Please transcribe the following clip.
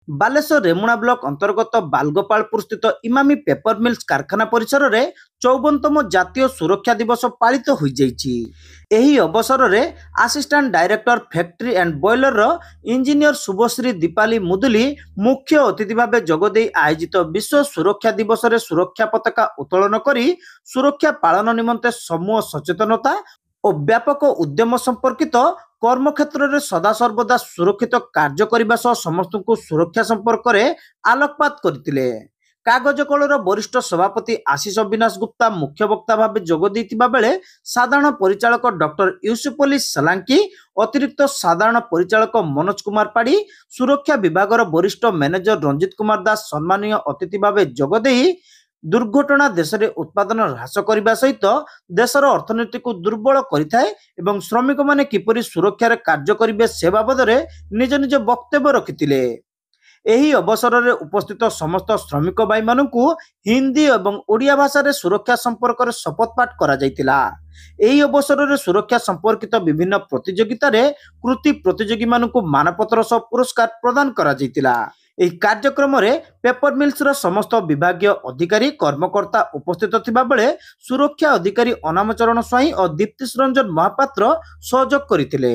Balasore Remuna block ଅନ୍ତର୍ଗତ ବାଲଗୋପାଳପୁର ସ୍ଥିତ Emami paper meals କାରଖାନା ପରିସରରେ 54ତମ ଜାତୀୟ ସୁରକ୍ଷା ଦିବସ ପାଳିତ ହୋଇଯାଇଛି। ଏହି ଅବସରରେ ଆସିଷ୍ଟାଣ୍ଟ ଡାଇରେକ୍ଟର ଫ୍ୟାକ୍ଟ୍ରି ଆଣ୍ଡ ବଏଲରର ଇଞ୍ଜିନିୟର ଶୁଭଶ୍ରୀ ଦୀପାଲି ମୁଦୁଲି ମୁଖ୍ୟ ଅତିଥି ଭାବେ ଯୋଗଦେଇ ଆୟୋଜିତ ବିଶ୍ୱ ସୁରକ୍ଷା ଦିବସରେ ସୁରକ୍ଷା ପତାକା ଉତ୍ତୋଳନ କରି ସୁରକ୍ଷା ପାଳନ ନିମନ୍ତେ ସମୂହ ସଚେତନତା ଓ ବ୍ୟାପକ ଉଦ୍ୟମ ସମ୍ପର୍କିତ କର୍ମକ୍ଷେତ୍ରରେ ସଦାସର୍ବଦା ସୁରକ୍ଷିତ କାର୍ଯ୍ୟ କରିବା ସହ ସମସ୍ତଙ୍କୁ ସୁରକ୍ଷା ସମ୍ପର୍କରେ ଆଲୋକପାତ କରିଥିଲେ। କାଗଜ କଳର ବରିଷ୍ଠ ସଭାପତି ଆଶିଷ ବିନାଶ ଗୁପ୍ତା ମୁଖ୍ୟ ବକ୍ତା ଭାବେ ଯୋଗ ଦେଇଥିବା ବେଳେ ସାଧାରଣ ପରିଚାଳକ ଡକ୍ଟର ୟୁସୁଫ ଅଲି ସଲାଙ୍କି, ଅତିରିକ୍ତ ସାଧାରଣ ପରିଚାଳକ ମନୋଜ କୁମାର ପାଢ଼ୀ, ସୁରକ୍ଷା ବିଭାଗର ବରିଷ୍ଠ ମ୍ୟାନେଜର ରଞ୍ଜିତ କୁମାର ଦାସ ସମ୍ମାନୀୟ ଅତିଥି ଭାବେ ଯୋଗଦେଇ ଦୁର୍ଘଟଣା ଦେଶରେ ଉତ୍ପାଦନ ହ୍ରାସ କରିବା ସହିତ ଦେଶର ଅର୍ଥନୀତିକୁ ଦୁର୍ବଳ କରିଥାଏ ଏବଂ ଶ୍ରମିକମାନେ କିପରି ସୁରକ୍ଷାରେ କାର୍ଯ୍ୟ କରିବେ ସେ ବାବଦରେ ନିଜ ନିଜ ବକ୍ତବ୍ୟ ରଖିଥିଲେ। ଏହି ଅବସରରେ ଉପସ୍ଥିତ ସମସ୍ତ ଶ୍ରମିକ ଭାଇମାନଙ୍କୁ ହିନ୍ଦୀ ଏବଂ ଓଡ଼ିଆ ଭାଷାରେ ସୁରକ୍ଷା ସମ୍ପର୍କରେ ଶପଥ ପାଠ କରାଯାଇଥିଲା। ଏହି ଅବସରରେ ସୁରକ୍ଷା ସମ୍ପର୍କିତ ବିଭିନ୍ନ ପ୍ରତିଯୋଗିତାରେ କୃତି ପ୍ରତିଯୋଗୀମାନଙ୍କୁ ମାନପତ୍ର ସହ ପୁରସ୍କାର ପ୍ରଦାନ କରାଯାଇଥିଲା। ଏହି କାର୍ଯ୍ୟକ୍ରମରେ ପେପର ମିଲ୍ସର ସମସ୍ତ ବିଭାଗୀୟ ଅଧିକାରୀ କର୍ମକର୍ତ୍ତା ଉପସ୍ଥିତ ଥିବା ବେଳେ ସୁରକ୍ଷା ଅଧିକାରୀ ଅନାମ ଚରଣ ସ୍ୱାଇଁ ଓ ଦୀପ୍ତିଶ ରଞ୍ଜନ ମହାପାତ୍ର ସହଯୋଗ କରିଥିଲେ।